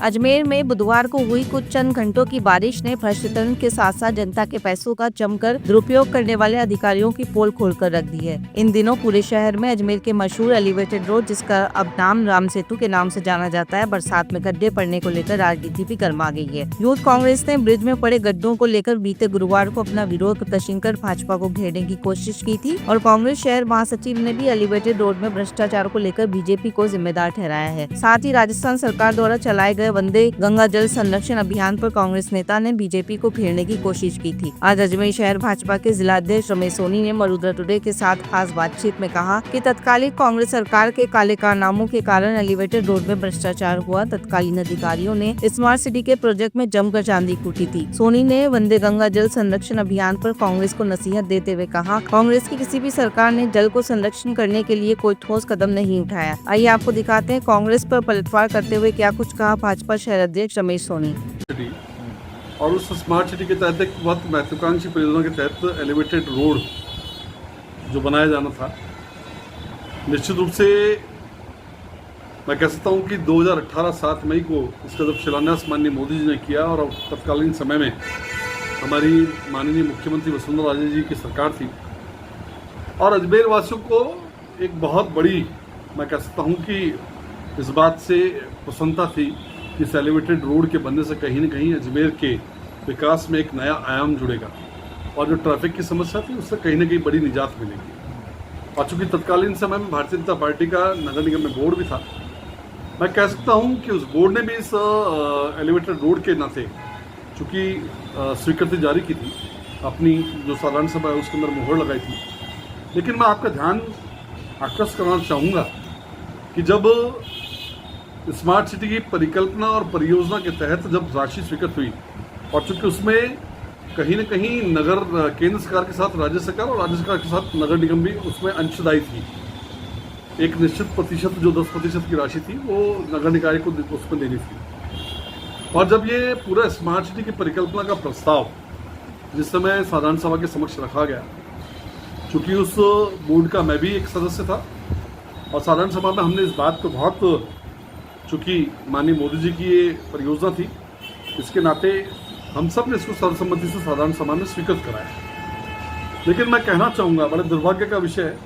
अजमेर में बुधवार को हुई कुछ चंद घंटों की बारिश ने भ्रष्टाचार के साथ साथ जनता के पैसों का जमकर दुरुपयोग करने वाले अधिकारियों की पोल खोलकर रख दी है। इन दिनों पूरे शहर में अजमेर के मशहूर एलिवेटेड रोड, जिसका अब नाम राम सेतु के नाम से जाना जाता है, बरसात में गड्ढे पड़ने को लेकर राजनीति भी गर्मा गई है। यूथ कांग्रेस ने ब्रिज में पड़े गड्ढों को लेकर बीते गुरुवार को अपना विरोध प्रदर्शन कर भाजपा को घेरने की कोशिश की थी और कांग्रेस शहर महासचिव ने भी एलिवेटेड रोड में भ्रष्टाचार को लेकर बीजेपी को जिम्मेदार ठहराया है। साथ ही राजस्थान सरकार द्वारा चलाए गए वंदे गंगा जल संरक्षण अभियान पर कांग्रेस नेता ने बीजेपी को घेरने की कोशिश की थी। आज अजमेर शहर भाजपा के जिलाध्यक्ष रमेश सोनी ने मरुद्रा टुडे के साथ खास बातचीत में कहा कि तत्कालीन कांग्रेस सरकार के काले कारनामों के कारण एलिवेटेड रोड में भ्रष्टाचार हुआ। तत्कालीन अधिकारियों ने स्मार्ट सिटी के प्रोजेक्ट में जमकर चांदी कूटी थी। सोनी ने वंदे गंगा जल संरक्षण अभियान पर कांग्रेस को नसीहत देते हुए कहा, कांग्रेस की किसी भी सरकार ने जल को संरक्षण करने के लिए कोई ठोस कदम नहीं उठाया। आइए आपको दिखाते हैं कांग्रेस पर पलटवार करते हुए क्या कुछ कहा भाजपा शहर अध्यक्ष रमेश सोनी। और उस स्मार्ट सिटी के तहत एक बहुत महत्वाकांक्षी परियोजना के तहत एलिवेटेड रोड जो बनाया जाना था, निश्चित रूप से मैं कह सकता हूँ कि 2018 7 मई को इसका जब शिलान्यास माननीय मोदी जी ने किया और तत्कालीन समय में हमारी माननीय मुख्यमंत्री वसुंधरा राजे जी की सरकार थी और अजमेर वासियों को एक बहुत बड़ी, मैं कह सकता हूँ कि इस बात से प्रसन्नता थी कि इस एलिवेटेड रोड के बनने से कहीं न कहीं अजमेर के विकास में एक नया आयाम जुड़ेगा और जो ट्रैफिक की समस्या थी उससे कहीं न कहीं बड़ी निजात मिलेगी। और चूँकि तत्कालीन समय में भारतीय जनता पार्टी का नगर निगम में बोर्ड भी था, मैं कह सकता हूँ कि उस बोर्ड ने भी इस एलिवेटेड रोड के नाते चूँकि स्वीकृति जारी की थी, अपनी जो साधारण सभा है उसके अंदर मोहर लगाई थी। लेकिन मैं आपका ध्यान आकर्षित करना चाहूँगा कि जब स्मार्ट सिटी की परिकल्पना और परियोजना के तहत जब राशि स्वीकृत हुई और चूंकि उसमें कहीं न कहीं नगर केंद्र सरकार के साथ राज्य सरकार और राज्य सरकार के साथ नगर निगम भी उसमें अंशदायी थी। एक निश्चित प्रतिशत जो 10% की राशि थी वो नगर निकाय को उसमें देनी थी। और जब ये पूरा स्मार्ट सिटी की परिकल्पना का प्रस्ताव जिस समय साधारण सभा के समक्ष रखा गया, चूँकि उस बोर्ड का मैं भी एक सदस्य था और साधारण सभा में हमने इस बात को बहुत, चूँकि माननीय मोदी जी की ये परियोजना थी, इसके नाते हम सब ने इसको सर्वसम्मति से साधारण सभा में स्वीकृत कराया। लेकिन मैं कहना चाहूँगा, बड़े दुर्भाग्य का विषय है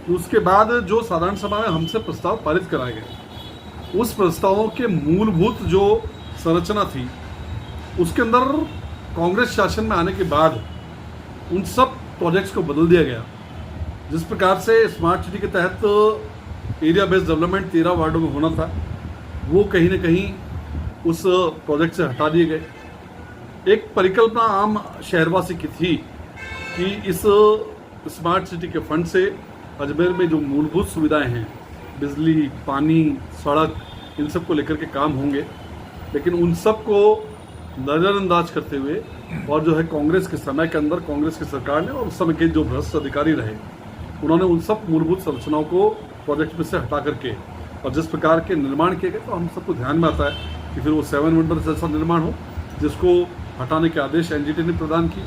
कि उसके बाद जो साधारण सभा में हमसे प्रस्ताव पारित कराए गए, उस प्रस्तावों के मूलभूत जो संरचना थी उसके अंदर कांग्रेस शासन में आने के बाद उन सब प्रोजेक्ट्स को बदल दिया गया। जिस प्रकार से स्मार्ट सिटी के तहत एरिया बेस्ड डेवलपमेंट 13 वार्डों में होना था, वो कहीं न कहीं उस प्रोजेक्ट से हटा दिए गए। एक परिकल्पना आम शहरवासी की थी कि इस स्मार्ट सिटी के फंड से अजमेर में जो मूलभूत सुविधाएं हैं, बिजली, पानी, सड़क, इन सब को लेकर के काम होंगे। लेकिन उन सब को नज़रअंदाज करते हुए और जो है कांग्रेस के समय के अंदर कांग्रेस की सरकार ने और उस समय के जो भ्रष्ट अधिकारी रहे, उन्होंने उन सब मूलभूत संरचनाओं को प्रोजेक्ट में से हटा करके और जिस प्रकार के निर्माण किए गए, तो हम सबको ध्यान में आता है कि फिर वो 7 वंडर जैसा निर्माण हो जिसको हटाने के आदेश एनजीटी ने प्रदान किए।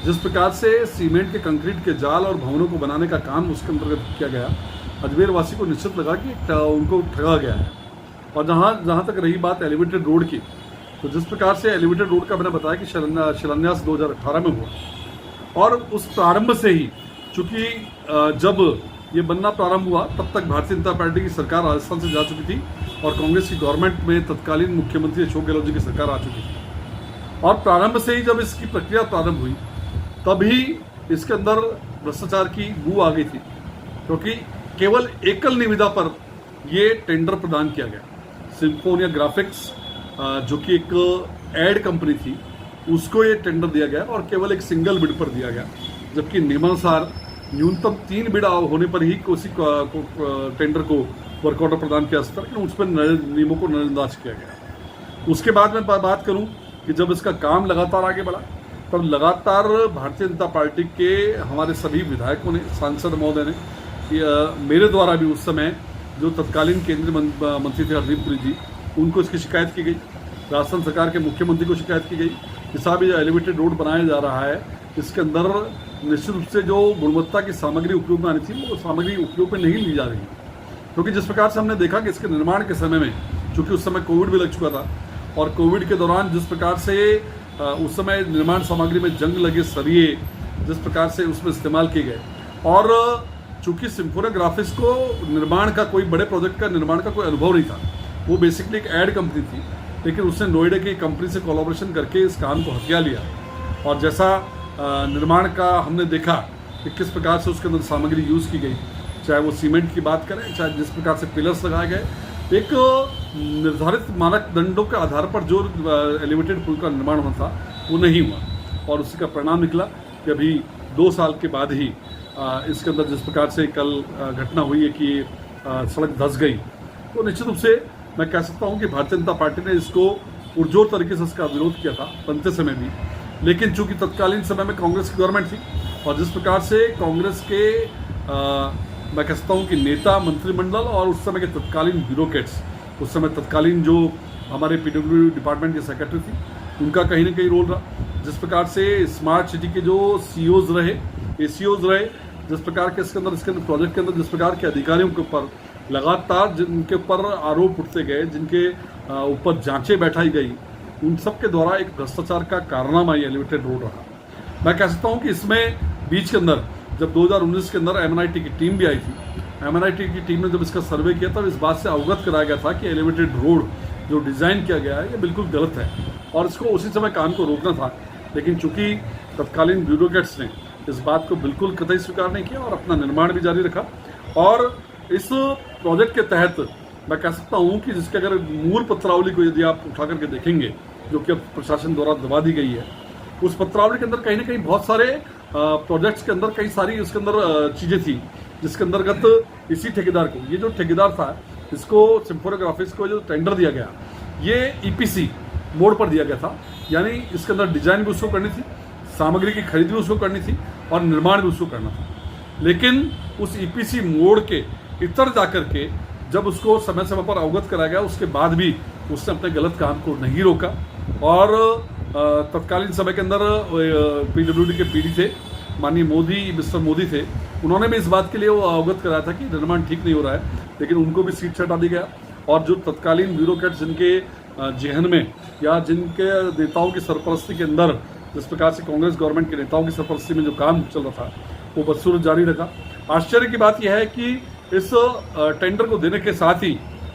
जिस प्रकार से सीमेंट के कंक्रीट के जाल और भवनों को बनाने का काम उसके अंतर्गत किया गया, अजमेर वासी को निश्चित लगा कि उनको ठगा गया है। और जहाँ तक रही बात एलिवेटेड रोड की, तो जिस प्रकार से एलिवेटेड रोड का मैंने बताया कि शिलान्यास 2018 में हुआ और उस प्रारंभ से ही, चूँकि जब ये बनना प्रारंभ हुआ तब तक भारतीय जनता पार्टी की सरकार राजस्थान से जा चुकी थी और कांग्रेस की गवर्नमेंट में तत्कालीन मुख्यमंत्री अशोक गहलोत जी की सरकार आ चुकी थी। और प्रारंभ से ही जब इसकी प्रक्रिया प्रारंभ हुई तभी इसके अंदर भ्रष्टाचार की बू आ गई थी, क्योंकि केवल एकल निविदा पर ये टेंडर प्रदान किया गया। सिम्फोनिया ग्राफिक्स जो कि एक एड कंपनी थी, उसको ये टेंडर दिया गया और केवल एक सिंगल बिड पर दिया गया, जबकि नियमानुसार न्यूनतम 3 बिड होने पर ही उसी टेंडर को वर्क ऑर्डर प्रदान किया सकता है, लेकिन उस पर नियमों को नजरअंदाज किया गया। उसके बाद मैं बात करूं कि जब इसका काम लगातार आगे बढ़ा, तब लगातार भारतीय जनता पार्टी के हमारे सभी विधायकों ने, सांसद महोदय ने, मेरे द्वारा भी उस समय जो तत्कालीन केंद्रीय मंत्री थे हरदीप पुरी जी, उनको इसकी शिकायत की गई। राजस्थान सरकार के मुख्यमंत्री को शिकायत की गई कि साहब ये एलिवेटेड रोड बनाया जा रहा है, इसके अंदर निश्चित रूप से जो गुणवत्ता की सामग्री उपयोग में आनी थी वो सामग्री उपयोग में नहीं ली जा रही। क्योंकि जिस प्रकार से हमने देखा कि इसके निर्माण के समय में, चूँकि उस समय कोविड भी लग चुका था, और कोविड के दौरान जिस प्रकार से उस समय निर्माण सामग्री में जंग लगे सरिये जिस प्रकार से उसमें इस्तेमाल किए गए, और चूंकि सिम्फोनिया ग्राफिक्स को निर्माण का कोई बड़े प्रोजेक्ट का निर्माण का कोई अनुभव नहीं था, वो बेसिकली एक एड कंपनी थी, लेकिन उसने नोएडा की कंपनी से कोलैबोरेशन करके इस काम को हथिया लिया। और जैसा निर्माण का हमने देखा कि किस प्रकार से उसके अंदर सामग्री यूज़ की गई, चाहे वो सीमेंट की बात करें, चाहे जिस प्रकार से पिलर्स लगाए गए, एक निर्धारित मानदंडों के आधार पर जो एलिवेटेड पुल का निर्माण होना था वो नहीं हुआ। और उसी का परिणाम निकला कि अभी 2 साल के बाद ही इसके अंदर जिस प्रकार से कल घटना हुई है कि सड़क धंस गई, तो निश्चित रूप से मैं कह सकता हूं कि भारतीय जनता पार्टी ने इसको पुरजोर तरीके से इसका विरोध किया था बनते समय भी, लेकिन चूंकि तत्कालीन समय में कांग्रेस की गवर्नमेंट थी और जिस प्रकार से कांग्रेस के मैं कह सकता हूँ कि नेता, मंत्रिमंडल और उस समय के तत्कालीन ब्यूरोक्रेट्स, उस समय तत्कालीन जो हमारे पीडब्ल्यूडी डिपार्टमेंट के सेक्रेटरी थी, उनका कहीं ना कहीं रोल रहा। जिस प्रकार से स्मार्ट सिटी के जो सीईओज रहे, एसीओज रहे, जिस प्रकार के इसके अंदर प्रोजेक्ट के अंदर जिस प्रकार के अधिकारियों के ऊपर लगातार जिनके ऊपर आरोप उठते गए, जिनके ऊपर जांचें बैठाई गई, उन सब के द्वारा एक भ्रष्टाचार का कारनामा ये एलिवेटेड रोड रहा। मैं कह सकता हूँ कि इसमें बीच के अंदर जब 2019 के अंदर एमएनआईटी की टीम भी आई थी, एमएनआईटी की टीम ने जब इसका सर्वे किया तब इस बात से अवगत कराया गया था कि एलिवेटेड रोड जो डिज़ाइन किया गया है ये बिल्कुल गलत है और इसको उसी समय काम को रोकना था। लेकिन चूंकि तत्कालीन ब्यूरोक्रेट्स ने इस बात को बिल्कुल कतई स्वीकार नहीं किया और अपना निर्माण भी जारी रखा। और इस प्रोजेक्ट के तहत मैं कह सकता हूँ कि जिसके अगर मूल पत्रावली को यदि आप उठा करके देखेंगे, जो कि अब प्रशासन द्वारा दबा दी गई है, उस पत्रावली के अंदर कहीं ना कहीं बहुत सारे प्रोजेक्ट्स के अंदर कई सारी उसके अंदर चीज़ें थी जिसके अंतर्गत इसी ठेकेदार को, ये जो ठेकेदार था, इसको सिम्फोनिया ग्राफिक्स को जो टेंडर दिया गया ये ईपीसी मोड पर दिया गया था, यानी इसके अंदर डिजाइन भी उसको करनी थी, सामग्री की खरीद भी उसको करनी थी और निर्माण भी उसको करना था। लेकिन उस ईपीसी मोड के इतर जाकर के जब उसको समय समय पर अवगत कराया गया, उसके बाद भी उसने अपने गलत काम को नहीं रोका। और तत्कालीन समय के अंदर पीडब्ल्यूडी के पीडी थे, माननीय मोदी, मिस्टर मोदी थे, उन्होंने भी इस बात के लिए वो अवगत कराया था कि निर्माण ठीक नहीं हो रहा है, लेकिन उनको भी सीट से हटा दिया गया। और जो तत्कालीन ब्यूरोक्रेट्स जिनके जहन में या जिनके नेताओं की सरपरस्ती के अंदर जिस प्रकार से कांग्रेस गवर्नमेंट के नेताओं की सरपरस्ती में जो काम चल रहा था वो बदसूरत जारी रखा। आश्चर्य की बात यह है कि इस टेंडर को देने के साथ ही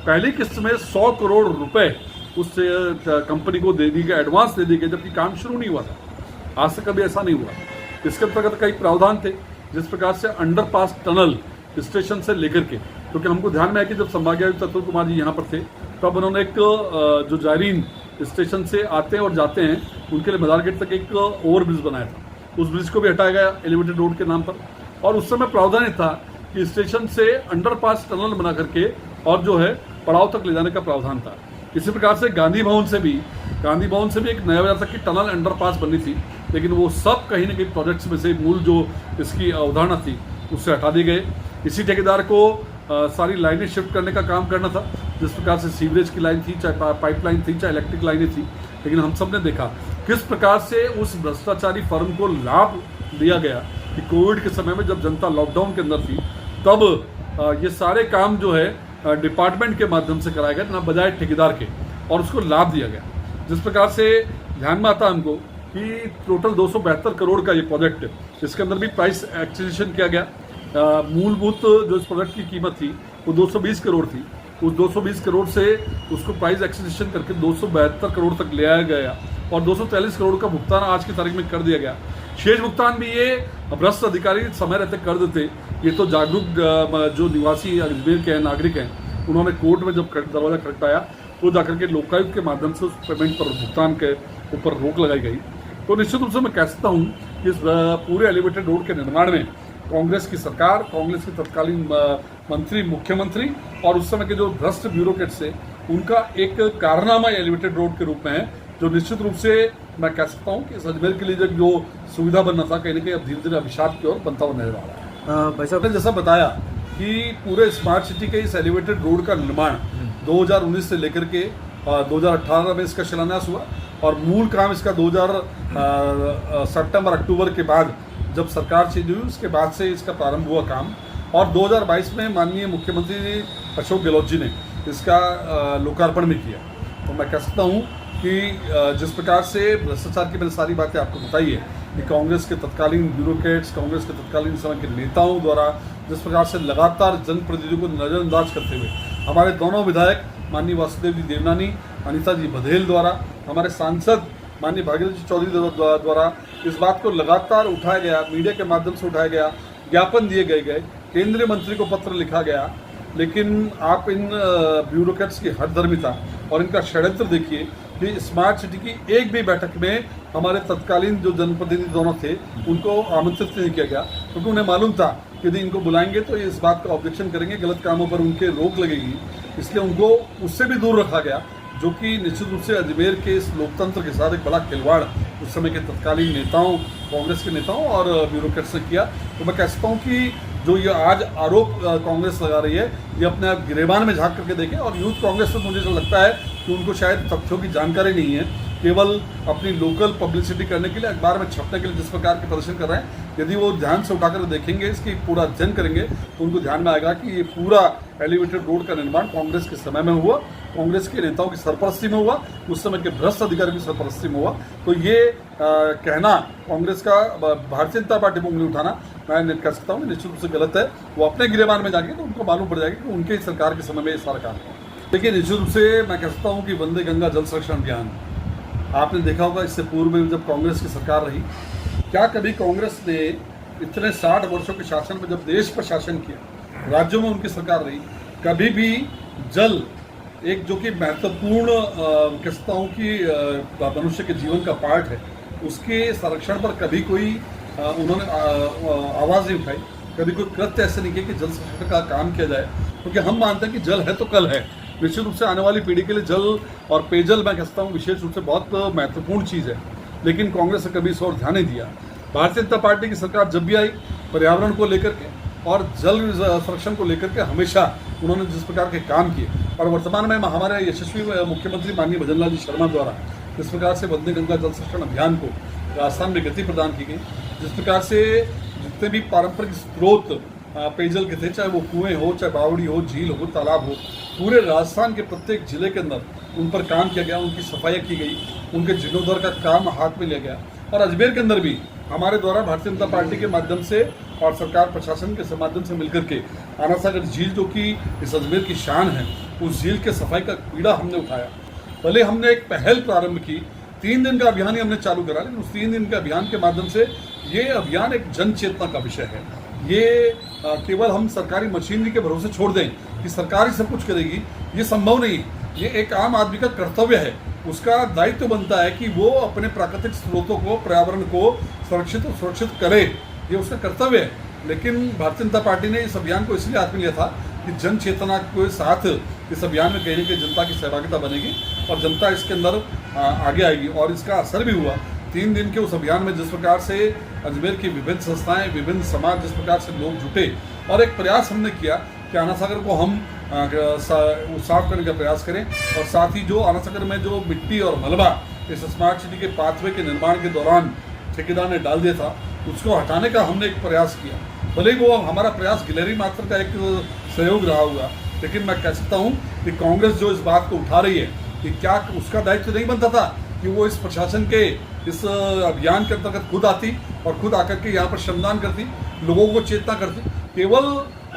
पहली किस्त में 100 करोड़ रुपए उस कंपनी को दे दी गई, एडवांस दे दी गई, जबकि काम शुरू नहीं हुआ था। आज तक कभी ऐसा नहीं हुआ। इसके अंतर्गत कई प्रावधान थे, जिस प्रकार से अंडरपास टनल स्टेशन से लेकर के, क्योंकि हमको ध्यान में है कि जब संभागायुक्त अतुल कुमार जी यहाँ पर थे तब उन्होंने एक जो जायरीन स्टेशन से आते हैं और जाते हैं उनके लिए मदारगेट तक एक ओवरब्रिज बनाया था, उस ब्रिज को भी हटाया गया एलिवेटेड रोड के नाम पर। और उस समय प्रावधान था कि स्टेशन से अंडरपास टनल बना करके और जो है पड़ाव तक ले जाने का प्रावधान था। इसी प्रकार से गांधी भवन से भी एक नया बाजार तक की टनल अंडरपास बननी थी, लेकिन वो सब कहीं ना कहीं प्रोजेक्ट्स में से मूल जो इसकी अवधारणा थी उससे हटा दिए गए। इसी ठेकेदार को सारी लाइनें शिफ्ट करने का काम करना था, जिस प्रकार से सीवरेज की लाइन थी, चाहे पाइपलाइन थी, चाहे इलेक्ट्रिक लाइनें थी। लेकिन हम सब ने देखा किस प्रकार से उस भ्रष्टाचारी फर्म को लाभ दिया गया कि कोविड के समय में जब जनता लॉकडाउन के अंदर थी तब ये सारे काम जो है डिपार्टमेंट के माध्यम से कराया गया, ना बजाय ठेकेदार के, और उसको लाभ दिया गया। जिस प्रकार से ध्यान में आता है हमको कि टोटल 272 करोड़ का ये प्रोजेक्ट, इसके अंदर भी प्राइस एक्विजिशन किया गया। मूलभूत जो इस प्रोजेक्ट की कीमत थी वो 220 करोड़ थी। उस 220 करोड़ से उसको प्राइस एक्विजिशन करके 272 करोड़ तक ले आया गया और 243 करोड़ का भुगतान आज की तारीख में कर दिया गया। शेष भुगतान भी ये भ्रष्ट अधिकारी समय रहते कर देते। ये तो जागरूक जो निवासी अजमेर के नागरिक हैं, उन्होंने कोर्ट में जब दरवाजा खटखटाया तो जाकर के लोकायुक्त के माध्यम से उस पेमेंट पर भुगतान के ऊपर रोक लगाई गई। तो निश्चित रूप से मैं कह सकता हूँ कि इस पूरे एलिवेटेड रोड के निर्माण में कांग्रेस की सरकार, कांग्रेस के तत्कालीन मंत्री, मुख्यमंत्री और उस समय के जो भ्रष्ट ब्यूरोक्रेट्स थे, उनका एक कारनामा एलिवेटेड रोड के रूप में है, जो निश्चित रूप से मैं कह सकता हूँ कि अजमेर के लिए जो सुविधा बनना था, कहीं ना कहीं अब धीरे धीरे अभिशाप की ओर बनता हुआ नजर आ रहा है। भाई साहब ने जैसा बताया कि पूरे स्मार्ट सिटी के इस एलिवेटेड रोड का निर्माण 2019 से लेकर के 2018 में इसका शिलान्यास हुआ और मूल काम इसका 2000 सितंबर-अक्टूबर के बाद जब सरकार चेंज हुई उसके बाद से इसका प्रारंभ हुआ काम। और 2022 में माननीय मुख्यमंत्री अशोक गहलोत जी ने इसका लोकार्पण भी किया। तो मैं कह सकता हूँ कि जिस प्रकार से भ्रष्टाचार की मैंने सारी बातें आपको बताई है कि कांग्रेस के तत्कालीन ब्यूरोक्रेट्स, कांग्रेस के तत्कालीन समय के नेताओं द्वारा जिस प्रकार से लगातार जनप्रतिनिधियों को नज़रअंदाज करते हुए हमारे दोनों विधायक माननीय वासुदेव जी देवनानी, अनिता जी बघेल द्वारा, हमारे सांसद माननीय भागीरथ जी चौधरी द्वारा इस बात को लगातार उठाया गया, मीडिया के माध्यम से उठाया गया, ज्ञापन दिए गए, केंद्रीय मंत्री को पत्र लिखा गया, लेकिन आप इन ब्यूरोक्रेट्स की हठधर्मिता और इनका षड्यंत्र देखिए कि स्मार्ट सिटी की एक भी बैठक में हमारे तत्कालीन जो जनप्रतिनिधि दोनों थे उनको आमंत्रित नहीं किया गया, क्योंकि उन्हें मालूम था कि यदि इनको बुलाएंगे तो ये इस बात का ऑब्जेक्शन करेंगे, गलत कामों पर उनके रोक लगेगी, इसलिए उनको उससे भी दूर रखा गया, जो कि निश्चित रूप से अजमेर के इस लोकतंत्र के साथ एक बड़ा खिलवाड़ उस समय के तत्कालीन नेताओं, कांग्रेस के नेताओं और ब्यूरोक्रेट्स ने किया। तो मैं कहता हूँ कि जो ये आज आरोप कांग्रेस लगा रही है, ये अपने आप गिरेबान में झांक करके देखें। और यूथ कांग्रेस में मुझे जो लगता है कि उनको शायद तथ्यों की जानकारी नहीं है, केवल अपनी लोकल पब्लिसिटी करने के लिए, अखबार में छपने के लिए जिस प्रकार के प्रदर्शन कर रहे हैं, यदि वो ध्यान से उठाकर देखेंगे, इसकी पूरा अध्ययन करेंगे, तो उनको ध्यान में आएगा कि ये पूरा एलिवेटेड रोड का निर्माण कांग्रेस के समय में हुआ, कांग्रेस के नेताओं की सरपरस्ती में हुआ, उस समय के भ्रष्ट अधिकारियों की सरपरस्ती में हुआ। तो ये कहना कांग्रेस का भारतीय जनता पार्टी को उंगली उठाना, मैं कह सकता हूँ निश्चित रूप से गलत है। वो अपने गिरेबान में जाएंगे तो उनको मालूम पड़ जाएगा कि उनके सरकार के समय में ये सारा काम है। देखिए, निश्चित रूप से मैं कह सकता हूँ कि वंदे गंगा जल संरक्षण अभियान आपने देखा होगा, इससे पूर्व में जब कांग्रेस की सरकार रही, क्या कभी कांग्रेस ने इतने 60 वर्षों के शासन में जब देश पर शासन किया, राज्यों में उनकी सरकार रही, कभी भी जल एक जो कि महत्वपूर्ण कह सकता हूँ कि मनुष्य के जीवन का पार्ट है, उसके संरक्षण पर कभी कोई उन्होंने आवाज़ नहीं उठाई, कभी कोई कृत्य ऐसे नहीं किया कि जल संरक्षण का काम किया जाए, क्योंकि हम मानते हैं कि जल है तो कल है। निश्चित रूप से आने वाली पीढ़ी के लिए जल और पेयजल मैं कहता हूँ विशेष रूप से बहुत महत्वपूर्ण चीज़ है, लेकिन कांग्रेस ने कभी इस ओर ध्यान नहीं दिया। भारतीय जनता पार्टी की सरकार जब भी आई, पर्यावरण को लेकर के और जल संरक्षण को लेकर के हमेशा उन्होंने जिस प्रकार के काम किए, और वर्तमान में हमारे यशस्वी मुख्यमंत्री माननीय भजन लाल जी शर्मा द्वारा जिस प्रकार से वंदे गंगा जल संरक्षण अभियान को राजस्थान में गति प्रदान की गई, जिस प्रकार से जितने भी पारंपरिक स्रोत पेयजल के थे, चाहे वो कुएं हो, चाहे बावड़ी हो, झील हो, तालाब हो, पूरे राजस्थान के प्रत्येक जिले के अंदर उन पर काम किया गया, उनकी सफाई की गई, उनके जीर्णोद्धार का काम हाथ में लिया गया। और अजमेर के अंदर भी हमारे द्वारा भारतीय जनता पार्टी के माध्यम से और सरकार प्रशासन के माध्यम से मिलकर के आना सागर झील, जो कि इस अजमेर की शान है, उस झील के सफाई का पीड़ा हमने उठाया। भले हमने एक पहल प्रारंभ की, 3 दिन का अभियान ही हमने चालू करा, लेकिन उस 3 दिन के अभियान के माध्यम से ये अभियान एक जन चेतना का विषय है। ये केवल हम सरकारी मशीनरी के भरोसे छोड़ दें कि सरकार ही सब कुछ करेगी, ये संभव नहीं। ये एक आम आदमी का कर्तव्य है, उसका दायित्व बनता है कि वो अपने प्राकृतिक स्रोतों को, पर्यावरण को संरक्षित और सुरक्षित करे, ये उसका कर्तव्य है। लेकिन भारतीय जनता पार्टी ने इस अभियान को इसलिए हाथ में लिया था कि जन चेतना के साथ इस अभियान में कहीं ना कहीं जनता की सहभागिता बनेगी और जनता इसके अंदर आगे आएगी, और इसका असर भी हुआ। 3 दिन के उस अभियान में जिस प्रकार से अजमेर की विभिन्न संस्थाएं, विभिन्न समाज, जिस प्रकार से लोग जुटे और एक प्रयास हमने किया कि आना सागर को हम साफ करने का प्रयास करें, और साथ ही जो आना सागर में जो मिट्टी और मलबा इस स्मार्ट सिटी के पाथवे के निर्माण के दौरान ठेकेदार ने डाल दिया था, उसको हटाने का हमने एक प्रयास किया। भले ही वो हमारा प्रयास गिलहरी मात्र का एक सहयोग रहा होगा, लेकिन मैं कह सकता हूँ कि कांग्रेस जो इस बात को उठा रही है कि क्या उसका दायित्व नहीं बनता था कि वो इस प्रशासन के इस अभियान के अंतर्गत खुद आती और खुद आकर के यहाँ पर श्रमदान करती, लोगों को चेतना करती। केवल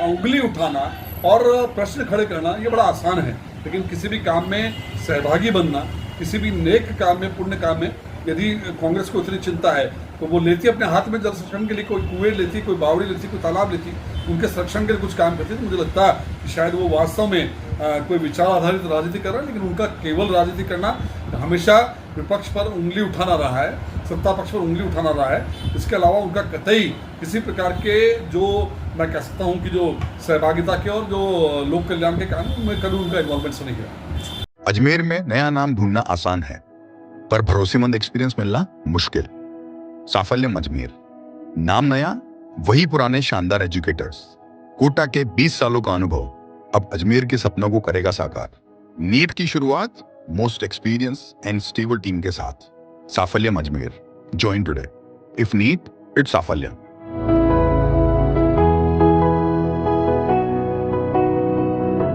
उंगली उठाना और प्रश्न खड़े करना ये बड़ा आसान है, लेकिन किसी भी काम में सहभागी बनना, किसी भी नेक काम में, पुण्य काम में यदि कांग्रेस को इतनी चिंता है तो वो लेती अपने हाथ में जल संरक्षण के लिए, कोई कुएं लेती, कोई बावड़ी लेती, कोई तालाब लेती, उनके संरक्षण के लिए कुछ काम करती। तो मुझे लगता है कि शायद वो वास्तव में कोई विचार आधारित राजनीति कर रहा है, लेकिन उनका केवल राजनीति करना हमेशा विपक्ष पर उंगली उठाना रहा है, सत्ता पक्ष पर उंगली उठाना रहा है। इसके अलावा उनका कतई किसी प्रकार के जो मैं कह सकता हूँ कि जो सहभागिता के और जो लोक कल्याण के काम में कभी उनका इन्वॉल्वमेंट नहीं है। अजमेर में नया नाम ढूंढना आसान है, पर भरोसेमंद एक्सपीरियंस मिलना मुश्किल। साफल्यम अजमेर, नाम नया, वही पुराने शानदार एजुकेटर्स। कोटा के 20 सालों का अनुभव अब अजमेर के सपनों को करेगा साकार। नीट की शुरुआत most experience and stable team के साथ। Saphalyam Ajmer, join today. If NEET, it's साफल्यम।